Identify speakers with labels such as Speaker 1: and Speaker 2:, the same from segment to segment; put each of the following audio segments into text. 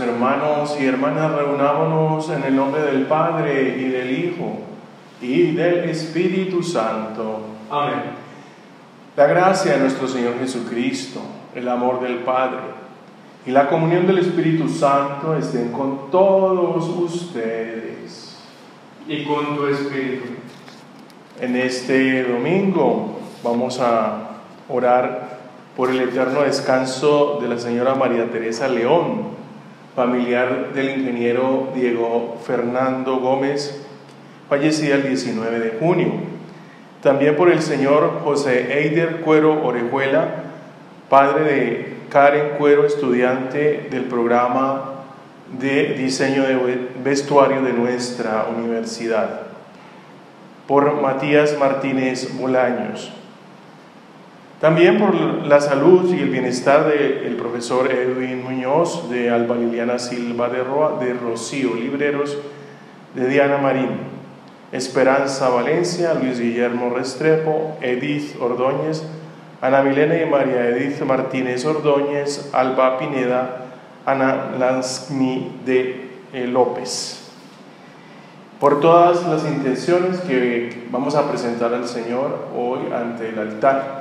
Speaker 1: hermanos y hermanas, reunámonos en el nombre del Padre y del Hijo y del Espíritu Santo.
Speaker 2: Amén.
Speaker 1: La gracia de nuestro Señor Jesucristo, el amor del Padre y la comunión del Espíritu Santo estén con todos ustedes.
Speaker 2: Y con tu espíritu.
Speaker 1: En este domingo vamos a orar por el eterno descanso de la señora María Teresa León, familiar del ingeniero Diego Fernando Gómez, fallecida el 19 de junio. También por el señor José Eider Cuero Orejuela, padre de Karen Cuero, estudiante del programa de diseño de vestuario de nuestra universidad. Por Matías Martínez Bolaños. También por la salud y el bienestar del profesor Edwin Muñoz, de Alba Liliana Silva de Rocío Libreros, de Diana Marín, Esperanza Valencia, Luis Guillermo Restrepo, Edith Ordóñez, Ana Milena y María Edith Martínez Ordóñez, Alba Pineda, Ana Lansky de López. Por todas las intenciones que vamos a presentar al Señor hoy ante el altar,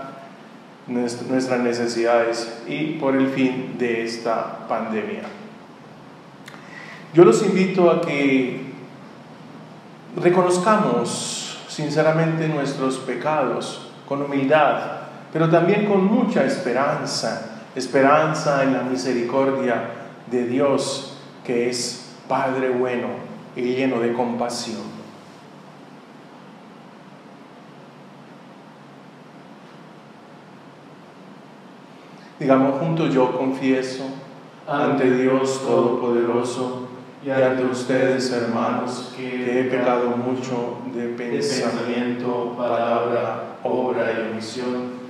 Speaker 1: nuestras necesidades y por el fin de esta pandemia. Yo los invito a que reconozcamos sinceramente nuestros pecados con humildad, pero también con mucha esperanza en la misericordia de Dios, que es Padre bueno y lleno de compasión. Digamos juntos: yo confieso ante Dios Todopoderoso y ante ustedes, hermanos, que he pecado mucho de pensamiento, palabra, obra y omisión,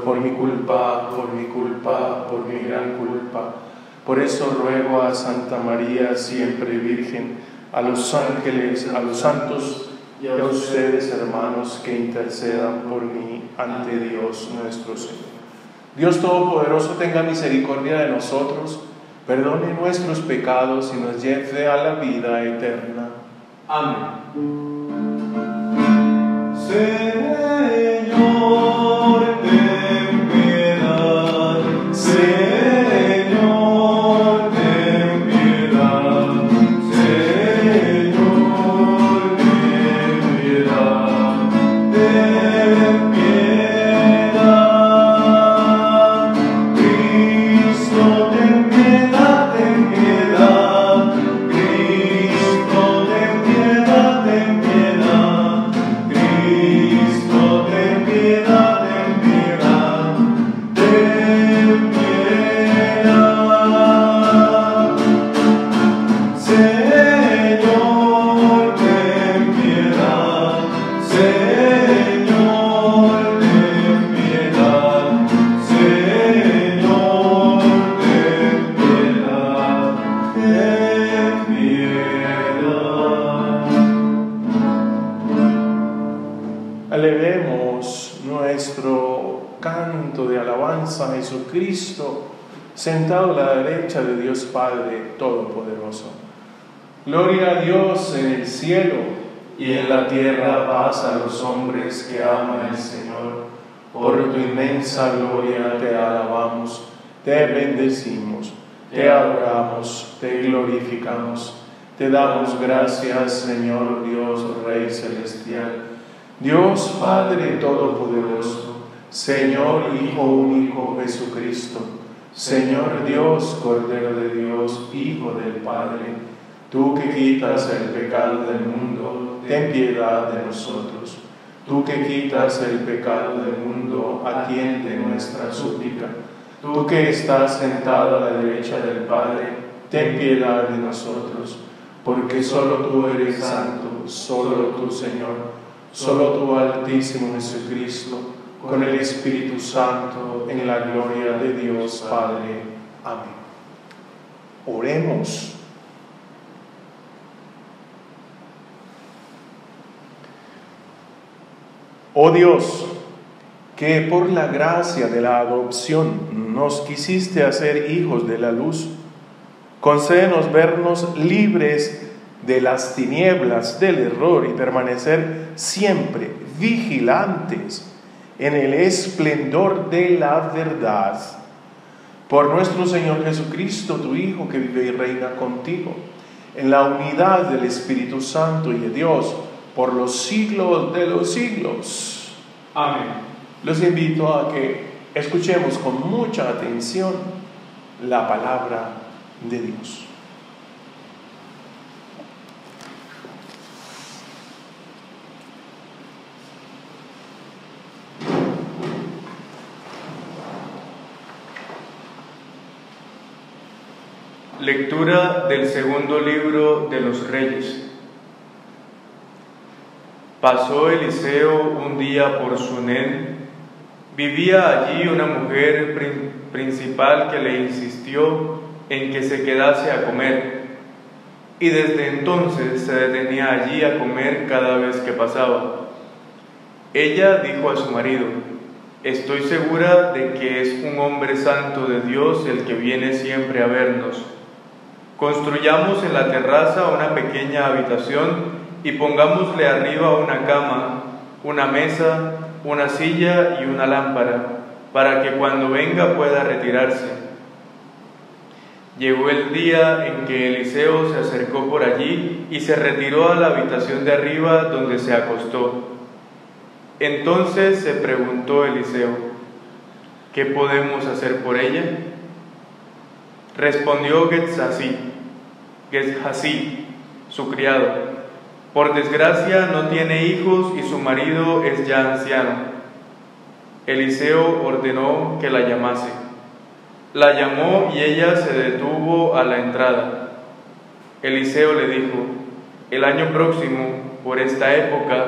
Speaker 1: por mi culpa, por mi gran culpa. Por eso ruego a Santa María, siempre Virgen, a los ángeles, a los santos y a ustedes, hermanos, que intercedan por mí ante Dios nuestro Señor. Dios Todopoderoso tenga misericordia de nosotros, perdone nuestros pecados y nos lleve a la vida eterna.
Speaker 2: Amén.
Speaker 3: Señor, ten piedad. Señor, ten piedad. Señor, ten piedad. Ten piedad. Cristo, ten piedad, ten piedad. Cristo, ten piedad, ten piedad. Cristo, ten piedad, ten piedad. Ten piedad. Señor, ten piedad. Señor, ten piedad. Señor, ten piedad. Ten piedad.
Speaker 1: Elevemos nuestro canto de alabanza a Jesucristo, sentado a la derecha de Dios Padre Todopoderoso. Gloria a Dios en el cielo y en la tierra paz a los hombres que aman al Señor. Por tu inmensa gloria te alabamos, te bendecimos, te adoramos, te glorificamos. Te damos gracias, Señor Dios, Rey Celestial, Dios Padre Todopoderoso, Señor Hijo único Jesucristo, Señor Dios, Cordero de Dios, Hijo del Padre. Tú que quitas el pecado del mundo, ten piedad de nosotros. Tú que quitas el pecado del mundo, atiende nuestra súplica. Tú que estás sentado a la derecha del Padre, ten piedad de nosotros. Porque solo tú eres santo, solo tú, Señor, solo tú, Altísimo Jesucristo, con el Espíritu Santo, en la gloria de Dios Padre. Amén. Oremos. Oh Dios, que por la gracia de la adopción nos quisiste hacer hijos de la luz, Concédenos vernos libres de las tinieblas, del error, y permanecer siempre vigilantes en el esplendor de la verdad. Por nuestro Señor Jesucristo, tu Hijo, que vive y reina contigo, en la unidad del Espíritu Santo y de Dios, por los siglos de los siglos.
Speaker 2: Amén.
Speaker 1: Los invito a que escuchemos con mucha atención la palabra de Dios.
Speaker 2: Lectura del segundo libro de los Reyes. Pasó Eliseo un día por Sunem. Vivía allí una mujer principal que le insistió en que se quedase a comer, y desde entonces se detenía allí a comer cada vez que pasaba. Ella dijo a su marido: estoy segura de que es un hombre santo de Dios el que viene siempre a vernos. Construyamos en la terraza una pequeña habitación y pongámosle arriba una cama, una mesa, una silla y una lámpara, para que cuando venga pueda retirarse. Llegó el día en que Eliseo se acercó por allí y se retiró a la habitación de arriba, donde se acostó. Entonces se preguntó Eliseo: ¿qué podemos hacer por ella? Respondió Gehazi, su criado: por desgracia no tiene hijos y su marido es ya anciano. Eliseo ordenó que la llamase. La llamó y ella se detuvo a la entrada. Eliseo le dijo: el año próximo, por esta época,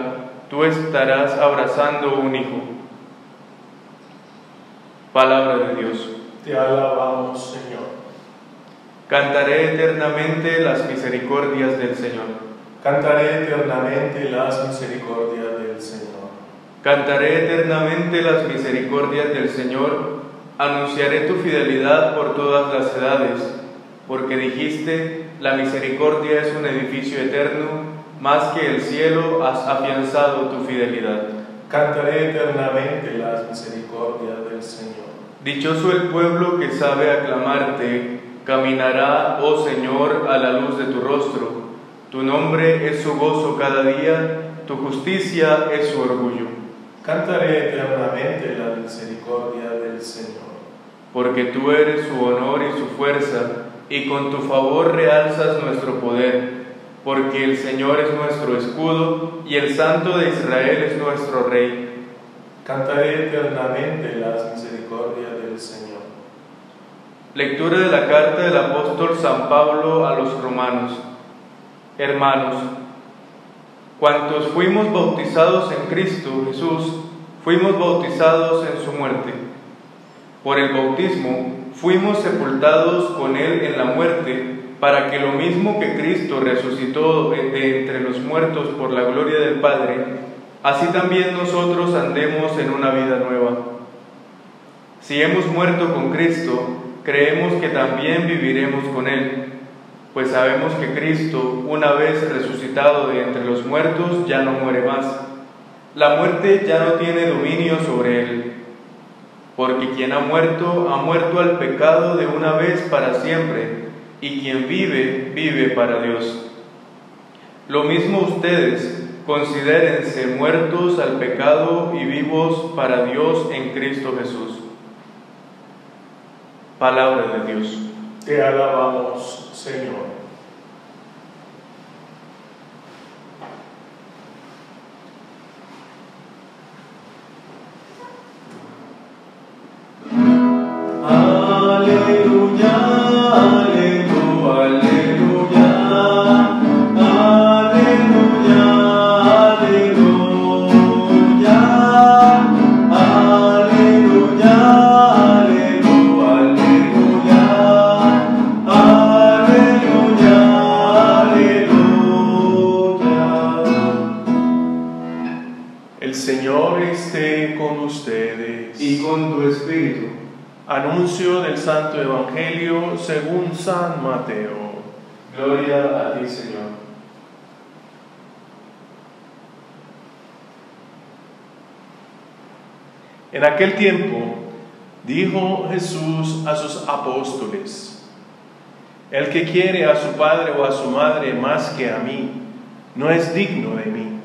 Speaker 2: tú estarás abrazando un hijo. Palabra de Dios.
Speaker 1: Te alabamos, Señor.
Speaker 2: Cantaré eternamente las misericordias del Señor.
Speaker 1: Cantaré eternamente las misericordias del Señor.
Speaker 2: Cantaré eternamente las misericordias del Señor. Anunciaré tu fidelidad por todas las edades, porque dijiste: la misericordia es un edificio eterno, más que el cielo has afianzado tu fidelidad.
Speaker 1: Cantaré eternamente las misericordias del Señor.
Speaker 2: Dichoso el pueblo que sabe aclamarte, caminará, oh Señor, a la luz de tu rostro. Tu nombre es su gozo cada día, tu justicia es su orgullo.
Speaker 1: Cantaré eternamente la misericordia del Señor.
Speaker 2: Porque tú eres su honor y su fuerza, y con tu favor realzas nuestro poder, porque el Señor es nuestro escudo, y el Santo de Israel es nuestro Rey.
Speaker 1: Cantaré eternamente las misericordias del Señor.
Speaker 2: Lectura de la carta del apóstol San Pablo a los romanos. Hermanos, cuantos fuimos bautizados en Cristo Jesús, fuimos bautizados en su muerte. Por el bautismo fuimos sepultados con Él en la muerte, para que lo mismo que Cristo resucitó de entre los muertos por la gloria del Padre, así también nosotros andemos en una vida nueva. Si hemos muerto con Cristo, creemos que también viviremos con Él, pues sabemos que Cristo, una vez resucitado de entre los muertos, ya no muere más. La muerte ya no tiene dominio sobre Él, porque quien ha muerto al pecado de una vez para siempre, y quien vive, vive para Dios. Lo mismo ustedes, considérense muertos al pecado y vivos para Dios en Cristo Jesús. Palabra de Dios.
Speaker 1: Te alabamos, Señor.
Speaker 3: Aleluya, aleluya, aleluya, aleluya, aleluya, aleluya, aleluya, aleluya, aleluya.
Speaker 1: El Señor esté con ustedes.
Speaker 2: Y con tu espíritu.
Speaker 1: Anuncio del Santo Evangelio según San Mateo.
Speaker 2: Gloria a ti, Señor.
Speaker 1: En aquel tiempo dijo Jesús a sus apóstoles: el que quiere a su padre o a su madre más que a mí, no es digno de mí.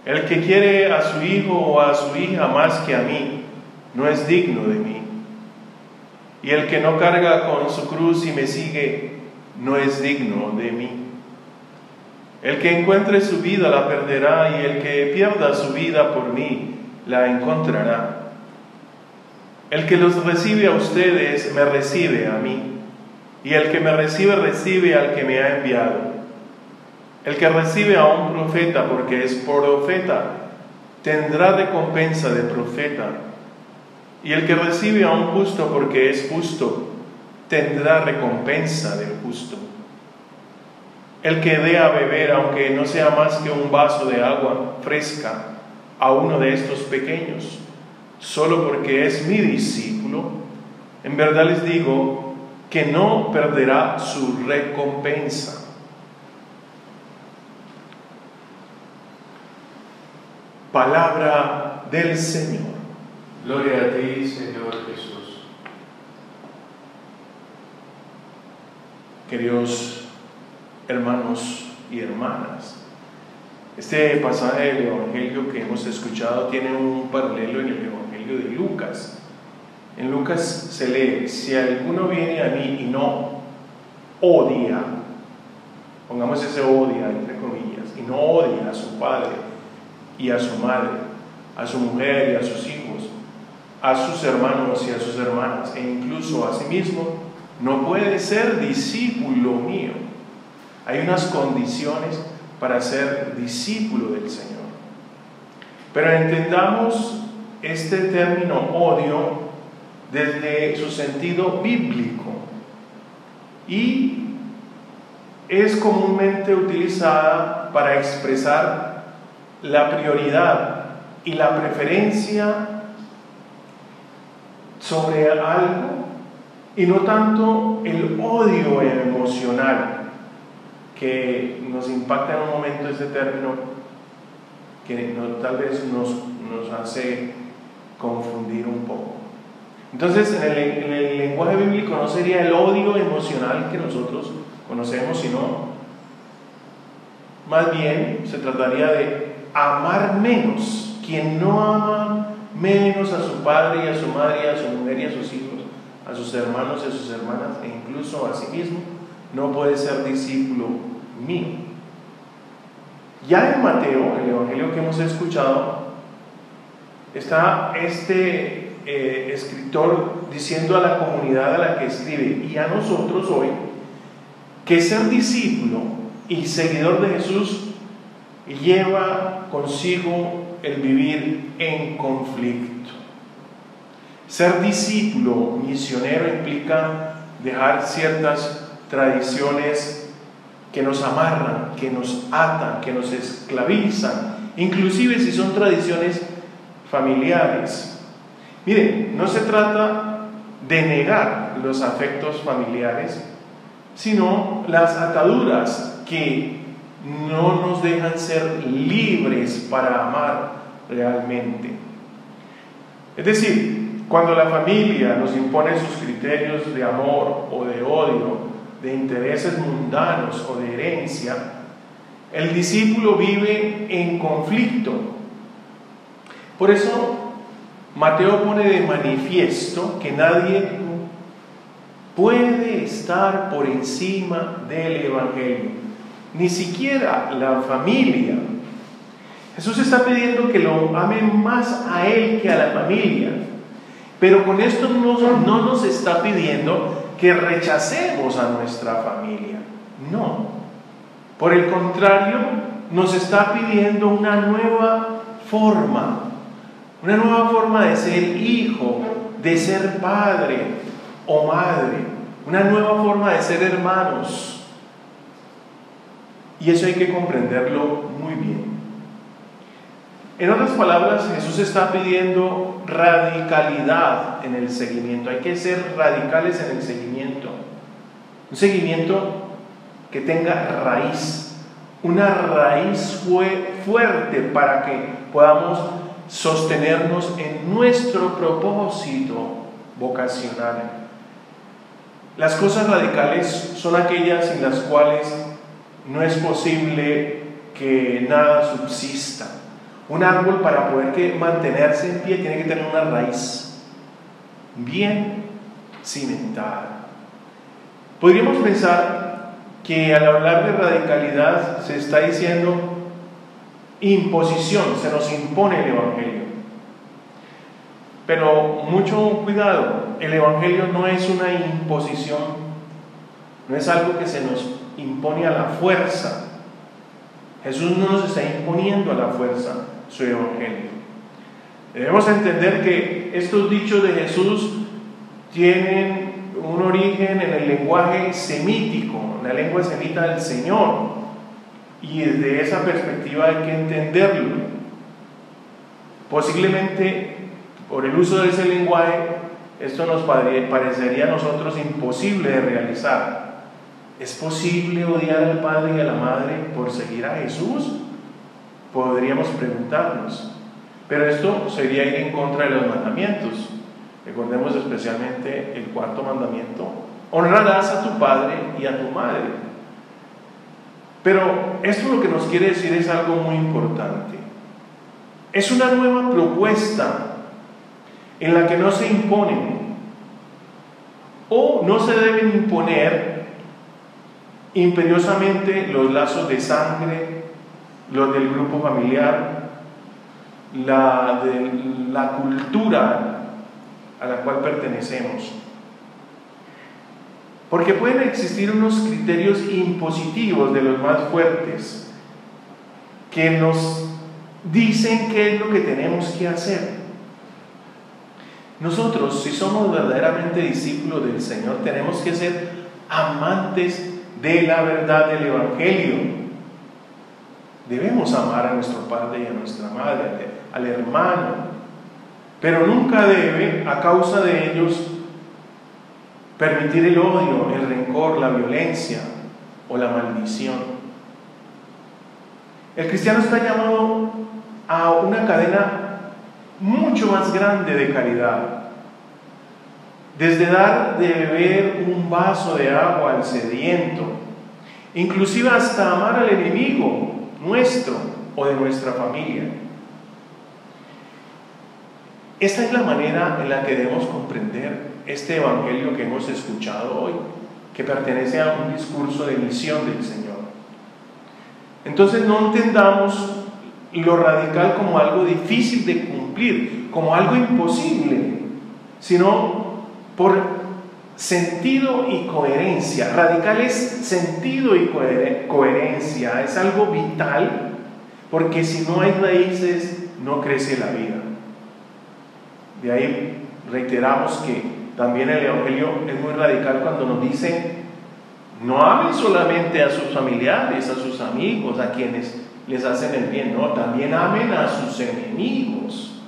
Speaker 1: El que quiere a su hijo o a su hija más que a mí, no es digno de mí. Y el que no carga con su cruz y me sigue, no es digno de mí. El que encuentre su vida la perderá, y el que pierda su vida por mí la encontrará. El que los recibe a ustedes, me recibe a mí, y el que me recibe, recibe al que me ha enviado. El que recibe a un profeta porque es profeta, tendrá recompensa de profeta. Y el que recibe a un justo porque es justo, tendrá recompensa del justo. El que dé a beber, aunque no sea más que un vaso de agua fresca, a uno de estos pequeños, solo porque es mi discípulo, en verdad les digo que no perderá su recompensa. Palabra del Señor.
Speaker 2: Gloria a ti, Señor Jesús.
Speaker 1: Queridos hermanos y hermanas, este pasaje del Evangelio que hemos escuchado tiene un paralelo en el Evangelio de Lucas. En Lucas se lee: si alguno viene a mí y no odia, pongamos ese odia entre comillas, y no odia a su padre y a su madre, a su mujer y a sus hijos, a sus hermanos y a sus hermanas, e incluso a sí mismo, no puede ser discípulo mío. Hay unas condiciones para ser discípulo del Señor. Pero entendamos este término odio desde su sentido bíblico, y es comúnmente utilizada para expresar la prioridad y la preferencia sobre algo, y no tanto el odio emocional que nos impacta en un momento este término, que tal vez nos hace confundir un poco. Entonces, en el lenguaje bíblico no sería el odio emocional que nosotros conocemos, sino más bien se trataría de amar menos. Quien no ama menos a su padre y a su madre y a su mujer y a sus hijos, a sus hermanos y a sus hermanas, e incluso a sí mismo, no puede ser discípulo mío. Ya en Mateo, el Evangelio que hemos escuchado, está este escritor diciendo a la comunidad a la que escribe y a nosotros hoy que ser discípulo y seguidor de Jesús lleva consigo el vivir en conflicto. Ser discípulo misionero implica dejar ciertas tradiciones que nos amarran, que nos atan, que nos esclavizan, inclusive si son tradiciones familiares. Miren, no se trata de negar los afectos familiares, sino las ataduras que no nos dejan ser libres para amar realmente. Es decir, cuando la familia nos impone sus criterios de amor o de odio, de intereses mundanos o de herencia, el discípulo vive en conflicto. Por eso Mateo pone de manifiesto que nadie puede estar por encima del Evangelio, ni siquiera la familia. Jesús está pidiendo que lo amen más a Él que a la familia, pero con esto no nos está pidiendo que rechacemos a nuestra familia, no. Por el contrario, nos está pidiendo una nueva forma de ser hijo, de ser padre o madre, una nueva forma de ser hermanos. Y eso hay que comprenderlo muy bien. En otras palabras, Jesús está pidiendo radicalidad en el seguimiento. Hay que ser radicales en el seguimiento. Un seguimiento que tenga raíz, una raíz fuerte para que podamos sostenernos en nuestro propósito vocacional. Las cosas radicales son aquellas sin las cuales no es posible que nada subsista. Un árbol, para poder mantenerse en pie, tiene que tener una raíz bien cimentada. Podríamos pensar que al hablar de radicalidad se está diciendo imposición, se nos impone el Evangelio. Pero mucho cuidado, el Evangelio no es una imposición, no es algo que se nos impone a la fuerza. Jesús no nos está imponiendo a la fuerza su Evangelio. Debemos entender que estos dichos de Jesús tienen un origen en el lenguaje semítico, en la lengua semita del Señor, y desde esa perspectiva hay que entenderlo. Posiblemente por el uso de ese lenguaje esto nos parecería a nosotros imposible de realizar. ¿Es posible odiar al padre y a la madre por seguir a Jesús? Podríamos preguntarnos. Pero esto sería ir en contra de los mandamientos. Recordemos especialmente el cuarto mandamiento: honrarás a tu padre y a tu madre. Pero esto lo que nos quiere decir es algo muy importante. Es una nueva propuesta en la que no se imponen o no se deben imponer imperiosamente los lazos de sangre, los del grupo familiar, la cultura a la cual pertenecemos. Porque pueden existir unos criterios impositivos de los más fuertes que nos dicen qué es lo que tenemos que hacer. Nosotros, si somos verdaderamente discípulos del Señor, tenemos que ser amantes de la verdad del Evangelio. Debemos amar a nuestro padre y a nuestra madre, al hermano, pero nunca debe, a causa de ellos, permitir el odio, el rencor, la violencia o la maldición. El cristiano está llamado a una cadena mucho más grande de caridad, desde dar de beber un vaso de agua al sediento, inclusive hasta amar al enemigo nuestro o de nuestra familia. Esta es la manera en la que debemos comprender este Evangelio que hemos escuchado hoy, que pertenece a un discurso de misión del Señor. Entonces no entendamos lo radical como algo difícil de cumplir, como algo imposible, sino por sentido y coherencia. Radical es sentido y coherencia, es algo vital, porque si no hay raíces no crece la vida. De ahí reiteramos que también el Evangelio es muy radical cuando nos dice: no amen solamente a sus familiares, a sus amigos, a quienes les hacen el bien, no, también amen a sus enemigos,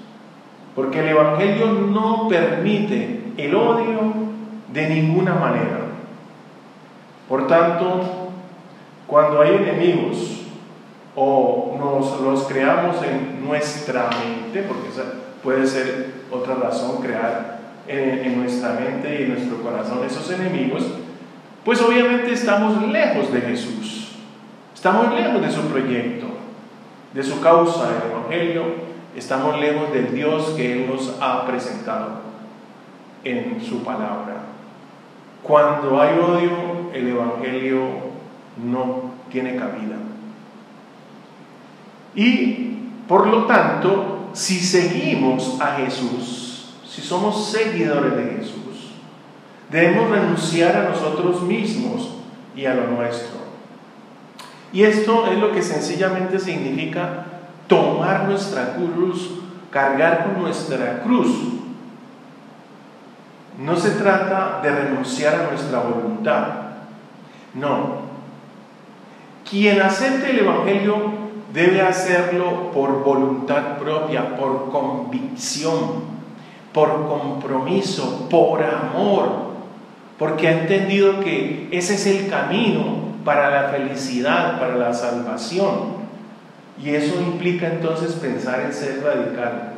Speaker 1: porque el Evangelio no permite el odio de ninguna manera. Por tanto, cuando hay enemigos o nos los creamos en nuestra mente, porque esa puede ser otra razón, crear en nuestra mente y en nuestro corazón esos enemigos, pues obviamente estamos lejos de Jesús, estamos lejos de su proyecto, de su causa, el Evangelio, estamos lejos del Dios que Él nos ha presentado en su palabra. Cuando hay odio, el Evangelio no tiene cabida. Y por lo tanto, si seguimos a Jesús, si somos seguidores de Jesús, debemos renunciar a nosotros mismos y a lo nuestro. Y esto es lo que sencillamente significa tomar nuestra cruz, cargar con nuestra cruz. No se trata de renunciar a nuestra voluntad, no. Quien acepte el Evangelio debe hacerlo por voluntad propia, por convicción, por compromiso, por amor, porque ha entendido que ese es el camino para la felicidad, para la salvación. Y eso implica entonces pensar en ser radical.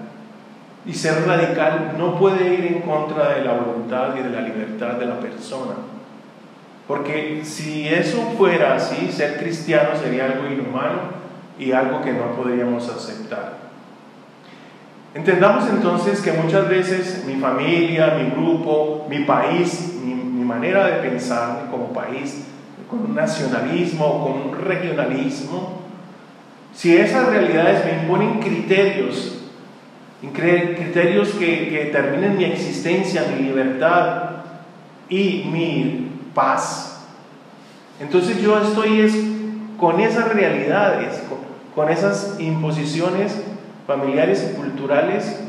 Speaker 1: Y ser radical no puede ir en contra de la voluntad y de la libertad de la persona. Porque si eso fuera así, ser cristiano sería algo inhumano y algo que no podríamos aceptar. Entendamos entonces que muchas veces mi familia, mi grupo, mi país, mi manera de pensar como país, con un nacionalismo o con un regionalismo, si esas realidades me imponen criterios que determinen mi existencia, mi libertad y mi paz, entonces yo estoy con esas realidades, con esas imposiciones familiares y culturales,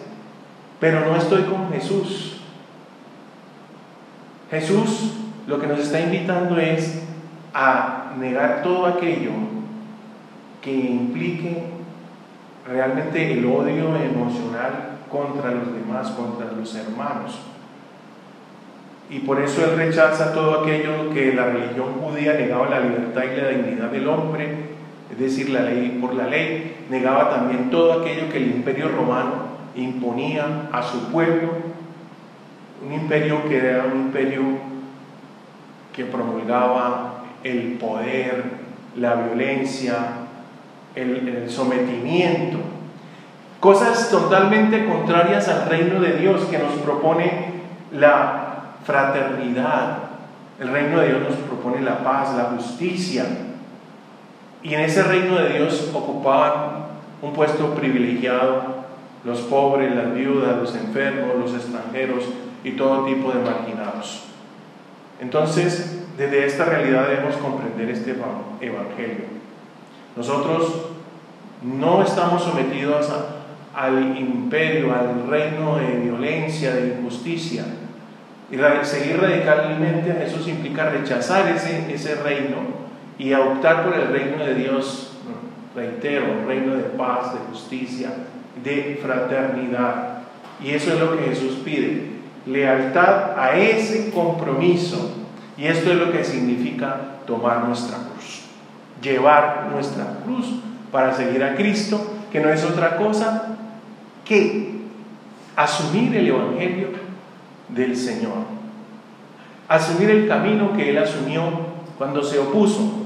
Speaker 1: pero no estoy con Jesús. Jesús lo que nos está invitando es a negar todo aquello que implique realmente el odio emocional contra los demás, contra los hermanos. Y por eso Él rechaza todo aquello que la religión judía negaba, la libertad y la dignidad del hombre, es decir, la ley por la ley, negaba también todo aquello que el imperio romano imponía a su pueblo, un imperio que era un imperio que promulgaba el poder, la violencia, el sometimiento, cosas totalmente contrarias al reino de Dios que nos propone la fraternidad. El reino de Dios nos propone la paz, la justicia, y en ese reino de Dios ocupaban un puesto privilegiado los pobres, las viudas, los enfermos, los extranjeros y todo tipo de marginados. Entonces, desde esta realidad debemos comprender este evangelio. Nosotros no estamos sometidos al imperio, al reino de violencia, de injusticia. Y seguir radicalmente a Jesús implica rechazar ese reino y optar por el reino de Dios, reitero, un reino de paz, de justicia, de fraternidad. Y eso es lo que Jesús pide, lealtad a ese compromiso. Y esto es lo que significa tomar nuestra cruz, llevar nuestra cruz para seguir a Cristo, que no es otra cosa que asumir el evangelio del Señor, asumir el camino que Él asumió cuando se opuso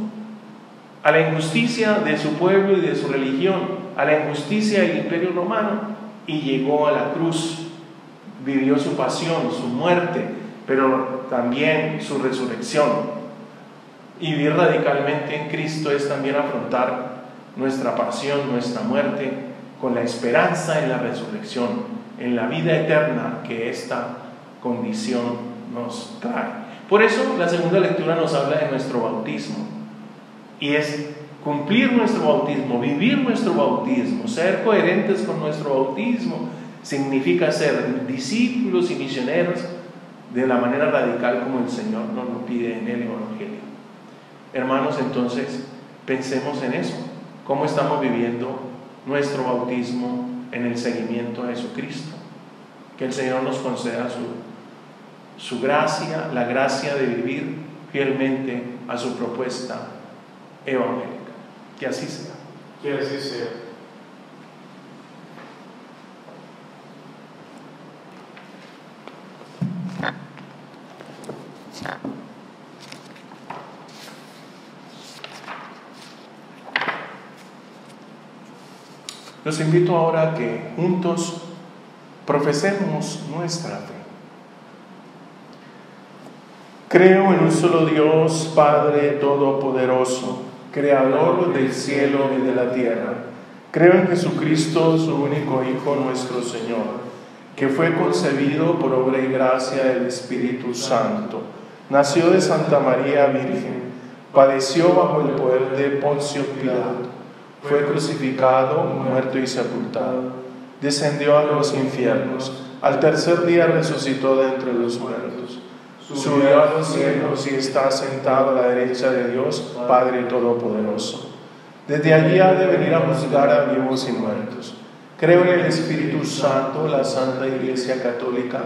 Speaker 1: a la injusticia de su pueblo y de su religión, a la injusticia del imperio romano, y llegó a la cruz, vivió su pasión, su muerte, pero también su resurrección. Y vivir radicalmente en Cristo es también afrontar nuestra pasión, nuestra muerte, con la esperanza en la resurrección, en la vida eterna que esta condición nos trae. Por eso la segunda lectura nos habla de nuestro bautismo, y es cumplir nuestro bautismo, vivir nuestro bautismo, ser coherentes con nuestro bautismo. Significa ser discípulos y misioneros de la manera radical como el Señor nos lo pide en el Evangelio. Hermanos, entonces pensemos en eso, cómo estamos viviendo nuestro bautismo en el seguimiento a Jesucristo. Que el Señor nos conceda su gracia, la gracia de vivir fielmente a su propuesta evangélica. Que así sea.
Speaker 2: Que así sea.
Speaker 1: Los invito ahora a que juntos profesemos nuestra fe. Creo en un solo Dios, Padre Todopoderoso, Creador del cielo y de la tierra. Creo en Jesucristo, su único Hijo, nuestro Señor, que fue concebido por obra y gracia del Espíritu Santo. Nació de Santa María Virgen, padeció bajo el poder de Poncio Pilato, fue crucificado, muerto y sepultado, descendió a los infiernos, al tercer día resucitó de entre los muertos, subió a los cielos y está sentado a la derecha de Dios, Padre Todopoderoso. Desde allí ha de venir a juzgar a vivos y muertos. Creo en el Espíritu Santo, la Santa Iglesia Católica,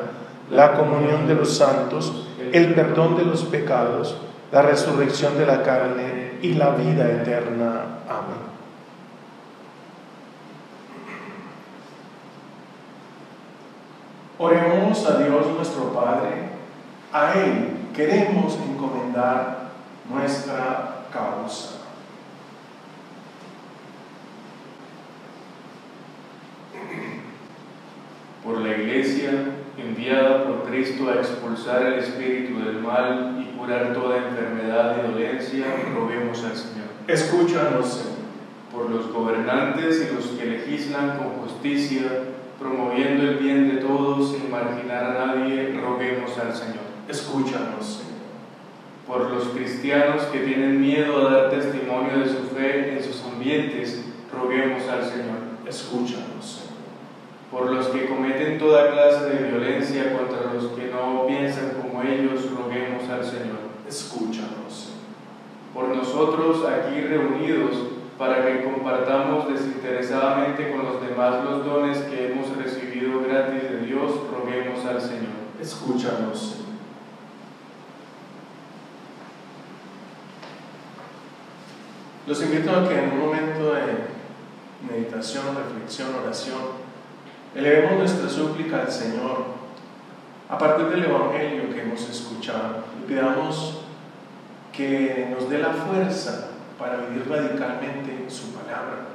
Speaker 1: la comunión de los santos, el perdón de los pecados, la resurrección de la carne y la vida eterna. Amén. Oremos a Dios nuestro Padre. A Él queremos encomendar nuestra causa.
Speaker 2: Por la Iglesia, enviada por Cristo a expulsar el espíritu del mal y curar toda enfermedad y dolencia, roguemos al Señor.
Speaker 1: Escúchanos, Señor.
Speaker 2: Por los gobernantes y los que legislan con justicia, promoviendo el bien de todos sin marginar a nadie, roguemos al Señor.
Speaker 1: Escúchanos, Señor.
Speaker 2: Por los cristianos que tienen miedo a dar testimonio de su fe en sus ambientes, roguemos al Señor.
Speaker 1: Escúchanos, Señor.
Speaker 2: Por los que cometen toda clase de violencia contra los que no piensan como ellos, roguemos al Señor.
Speaker 1: Escúchanos, Señor.
Speaker 2: Por nosotros aquí reunidos, para que compartamos desinteresadamente con los demás los dones que hemos recibido gratis de Dios, roguemos al Señor.
Speaker 1: Escúchanos, Señor. Los invito a que en un momento de meditación, reflexión, oración, elevemos nuestra súplica al Señor a partir del Evangelio que hemos escuchado y pidamos que nos dé la fuerza para vivir radicalmente su palabra,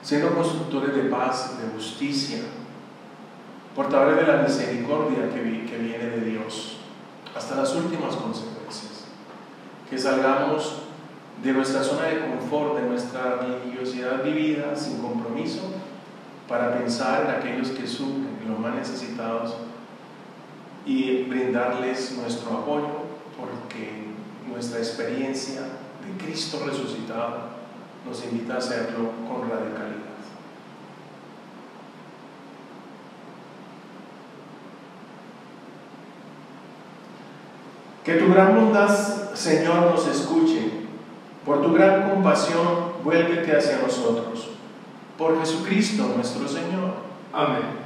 Speaker 1: siendo constructores de paz, de justicia, portadores de la misericordia que viene de Dios, hasta las últimas consecuencias. Que salgamos de nuestra zona de confort, de nuestra religiosidad vivida sin compromiso, para pensar en aquellos que sufren, en los más necesitados, y brindarles nuestro apoyo, porque nuestra experiencia de Cristo resucitado nos invita a hacerlo con radicalidad. Que tu gran bondad, Señor, nos escuche. Por tu gran compasión, vuélvete hacia nosotros. Por Jesucristo nuestro Señor.
Speaker 2: Amén.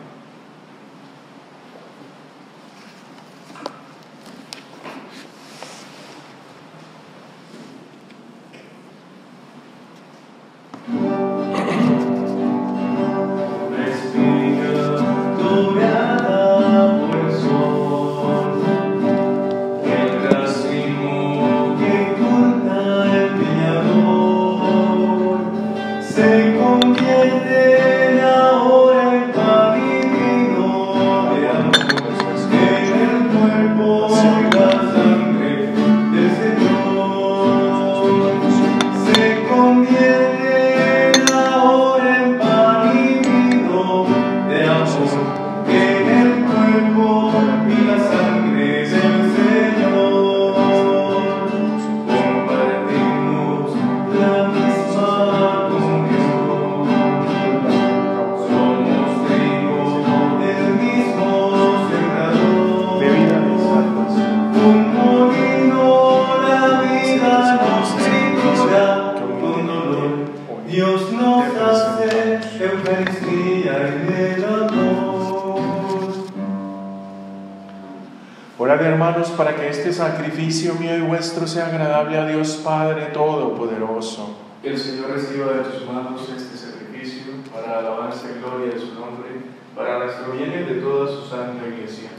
Speaker 1: Orad, hermanos, para que este sacrificio mío y vuestro sea agradable a Dios Padre Todopoderoso.
Speaker 2: Que el Señor reciba de tus manos este sacrificio para alabanza y gloria de su nombre, para nuestro bien y de toda su santa Iglesia.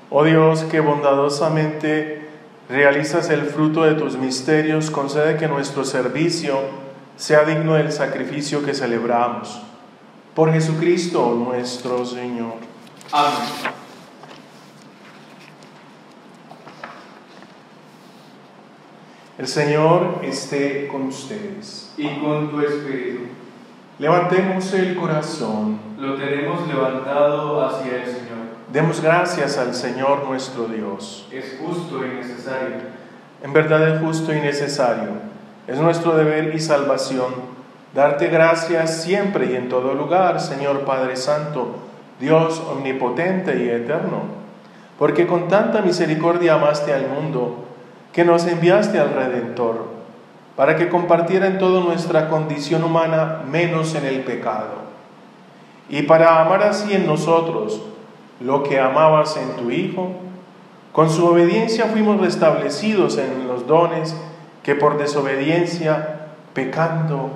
Speaker 1: Oh Dios, que bondadosamente realizas el fruto de tus misterios, concede que nuestro servicio sea digno del sacrificio que celebramos. Por Jesucristo nuestro Señor.
Speaker 2: Amén.
Speaker 1: El Señor esté con ustedes.
Speaker 2: Y con tu espíritu.
Speaker 1: Levantemos el corazón.
Speaker 2: Lo tenemos levantado hacia el Señor.
Speaker 1: Demos gracias al Señor nuestro Dios.
Speaker 2: Es justo y necesario.
Speaker 1: En verdad es justo y necesario. Es nuestro deber y salvación darte gracias siempre y en todo lugar, Señor Padre Santo, Dios omnipotente y eterno, porque con tanta misericordia amaste al mundo, que nos enviaste al Redentor, para que compartiera en toda nuestra condición humana, menos en el pecado, y para amar así en nosotros lo que amabas en tu Hijo. Con su obediencia fuimos restablecidos en los dones que por desobediencia, pecando,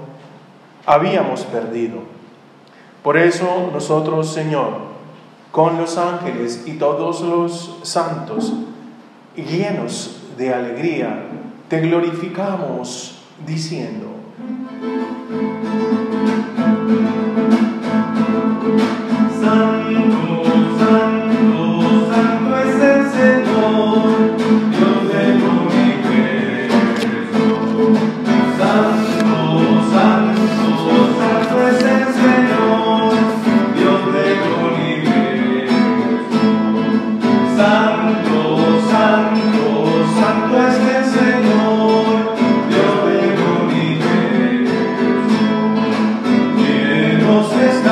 Speaker 1: habíamos perdido. Por eso nosotros, Señor, con los ángeles y todos los santos, llenos de alegría, te glorificamos diciendo:
Speaker 3: Santo, santo, santo es el Señor, Dios del universo. Santo, santo, santo es el Señor, Dios del universo. Santo, santo, santo es el Señor, Dios del universo. Llenos está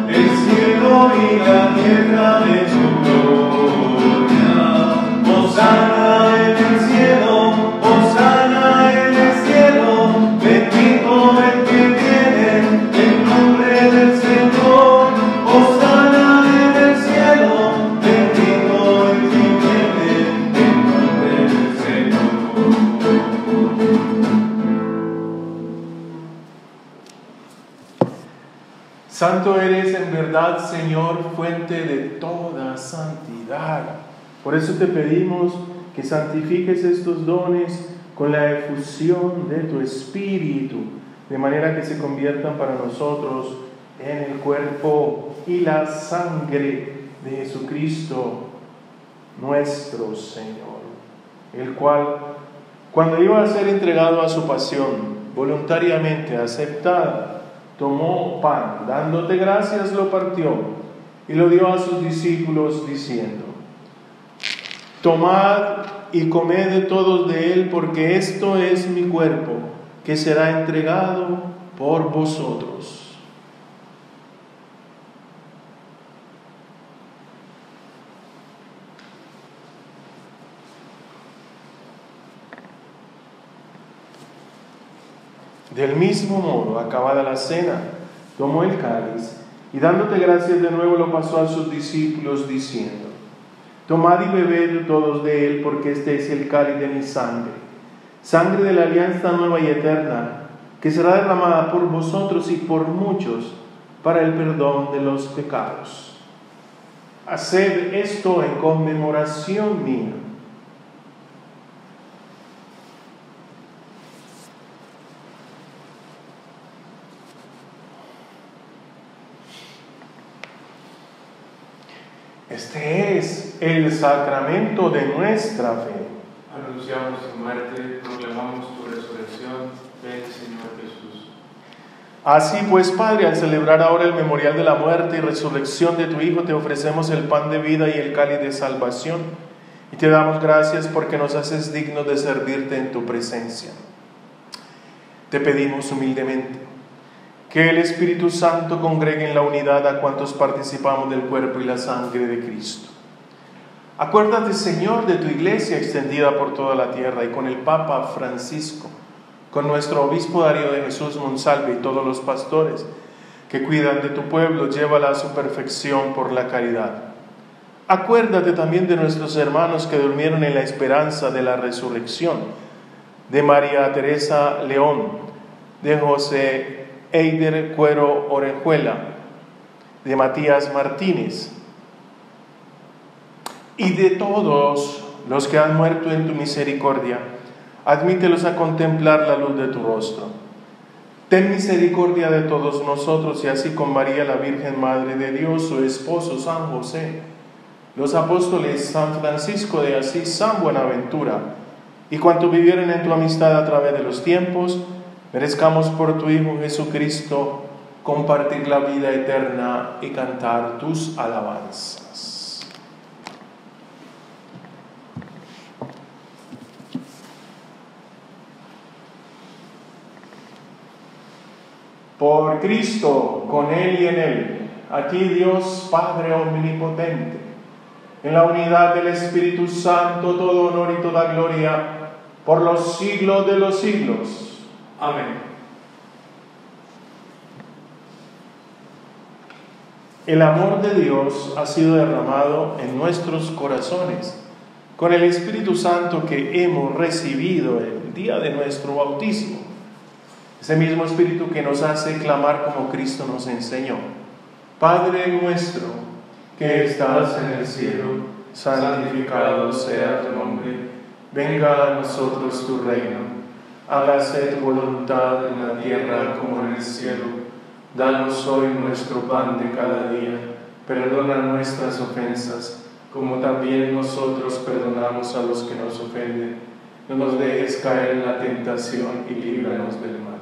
Speaker 3: el cielo y la tierra de su gloria. Hosana en el cielo, hosana en el cielo, bendito el que viene en nombre del Señor. Hosana en el cielo, bendito el que viene en nombre del Señor.
Speaker 1: Santo eres en verdad, Señor, fuente de toda santidad. Por eso te pedimos que santifiques estos dones con la efusión de tu Espíritu, de manera que se conviertan para nosotros en el cuerpo y la sangre de Jesucristo, nuestro Señor, el cual, cuando iba a ser entregado a su pasión, voluntariamente aceptada, tomó pan, dándote gracias, lo partió y lo dio a sus discípulos diciendo: tomad y comed todos de él, porque esto es mi cuerpo, que será entregado por vosotros. Del mismo modo, acabada la cena, tomó el cáliz y dándote gracias de nuevo lo pasó a sus discípulos diciendo: tomad y bebed todos de él, porque este es el cáliz de mi sangre, sangre de la alianza nueva y eterna, que será derramada por vosotros y por muchos para el perdón de los pecados. Haced esto en conmemoración mía. Este es el sacramento de nuestra fe.
Speaker 2: Anunciamos tu muerte, proclamamos tu resurrección. Ven, Señor Jesús.
Speaker 1: Así pues, Padre, al celebrar ahora el memorial de la muerte y resurrección de tu Hijo, te ofrecemos el pan de vida y el cáliz de salvación, y te damos gracias porque nos haces dignos de servirte en tu presencia. Te pedimos humildemente que el Espíritu Santo congregue en la unidad a cuantos participamos del cuerpo y la sangre de Cristo. Acuérdate, Señor, de tu iglesia extendida por toda la tierra, y con el Papa Francisco, con nuestro obispo Darío de Jesús Monsalve y todos los pastores que cuidan de tu pueblo, llévala a su perfección por la caridad. Acuérdate también de nuestros hermanos que durmieron en la esperanza de la resurrección, de María Teresa León, de José Eider Cuero Orejuela, de Matías Martínez, y de todos los que han muerto en tu misericordia. Admítelos a contemplar la luz de tu rostro. Ten misericordia de todos nosotros, y así con María, la Virgen Madre de Dios, su esposo San José, los apóstoles San Francisco de Asís, San Buenaventura, y cuantos vivieron en tu amistad a través de los tiempos, merezcamos por tu Hijo Jesucristo compartir la vida eterna y cantar tus alabanzas. Por Cristo, con Él y en Él, a ti Dios Padre Omnipotente, en la unidad del Espíritu Santo, todo honor y toda gloria por los siglos de los siglos.
Speaker 2: Amén.
Speaker 1: El amor de Dios ha sido derramado en nuestros corazones con el Espíritu Santo que hemos recibido el día de nuestro bautismo. Ese mismo Espíritu que nos hace clamar como Cristo nos enseñó. Padre nuestro, que estás en el cielo, santificado sea tu nombre. Venga a nosotros tu reino. Hágase tu voluntad en la tierra como en el cielo. Danos hoy nuestro pan de cada día. Perdona nuestras ofensas, como también nosotros perdonamos a los que nos ofenden. No nos dejes caer en la tentación y líbranos del mal.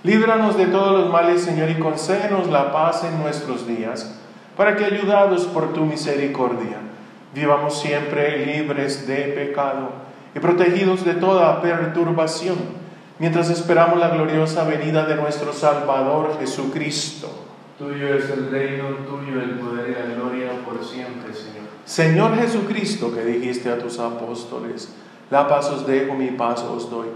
Speaker 1: Líbranos de todos los males, Señor, y concédenos la paz en nuestros días, para que, ayudados por tu misericordia, vivamos siempre libres de pecado y protegidos de toda perturbación, mientras esperamos la gloriosa venida de nuestro Salvador Jesucristo.
Speaker 2: Tuyo es el reino, tuyo el poder y la gloria por siempre, Señor.
Speaker 1: Señor Jesucristo, que dijiste a tus apóstoles: la paz os dejo, mi paz os doy.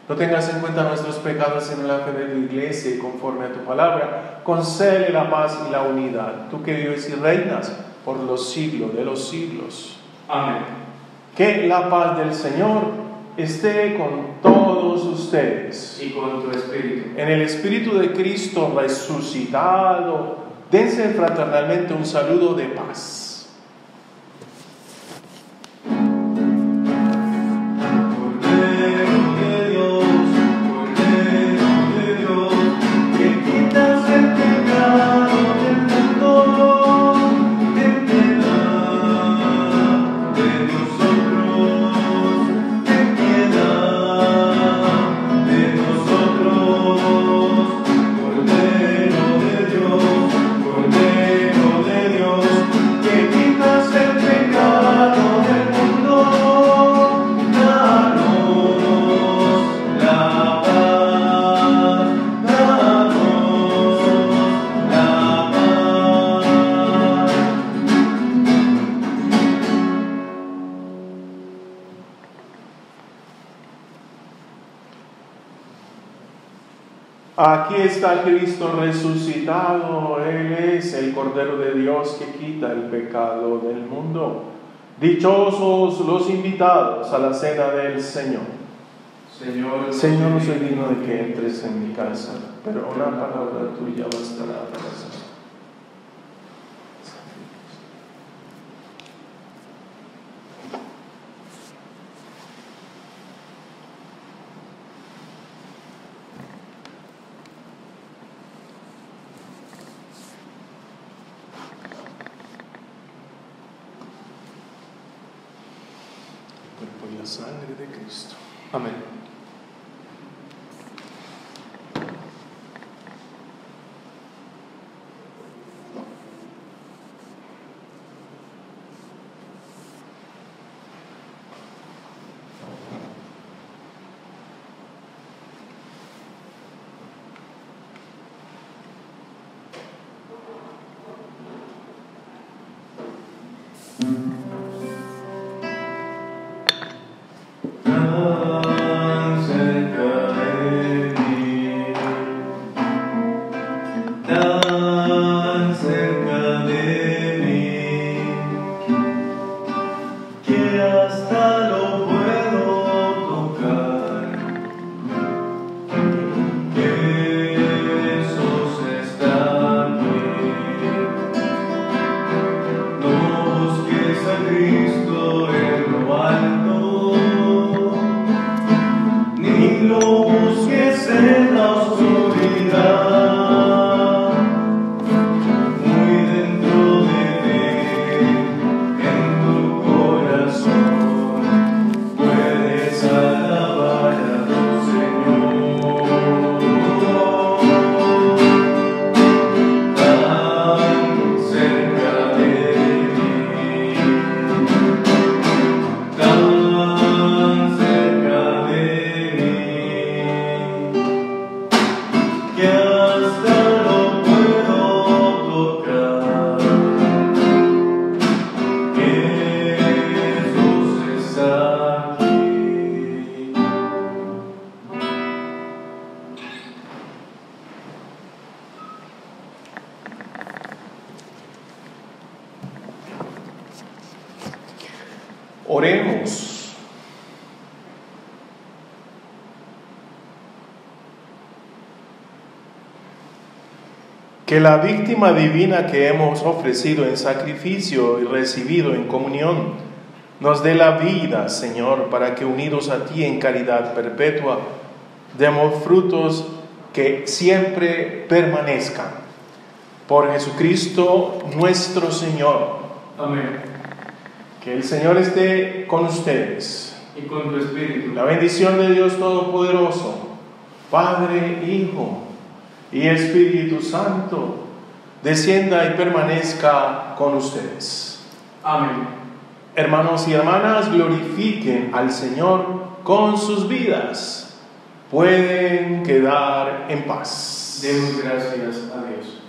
Speaker 1: No tengas en cuenta nuestros pecados, sino la fe de tu iglesia, y conforme a tu palabra, concédele la paz y la unidad. Tú que vives y reinas por los siglos de los siglos.
Speaker 2: Amén.
Speaker 1: Que la paz del Señor esté con todos ustedes.
Speaker 2: Y con tu espíritu.
Speaker 1: En el Espíritu de Cristo resucitado, dense fraternalmente un saludo de paz. Aquí está Cristo resucitado. Él es el Cordero de Dios que quita el pecado del mundo. Dichosos los invitados a la cena del Señor. Señor, no soy digno de que entres en mi casa, pero una palabra tuya bastará para sanar. Por la sangre de Cristo.
Speaker 2: Amén.
Speaker 1: Oremos. Que la víctima divina que hemos ofrecido en sacrificio y recibido en comunión nos dé la vida, Señor, para que unidos a ti en caridad perpetua, demos frutos que siempre permanezcan. Por Jesucristo nuestro Señor.
Speaker 2: Amén.
Speaker 1: Que el Señor esté con ustedes.
Speaker 2: Y con tu espíritu.
Speaker 1: La bendición de Dios Todopoderoso, Padre, Hijo y Espíritu Santo, descienda y permanezca con ustedes.
Speaker 2: Amén.
Speaker 1: Hermanos y hermanas, glorifiquen al Señor con sus vidas. Pueden quedar en paz.
Speaker 2: Demos gracias a Dios.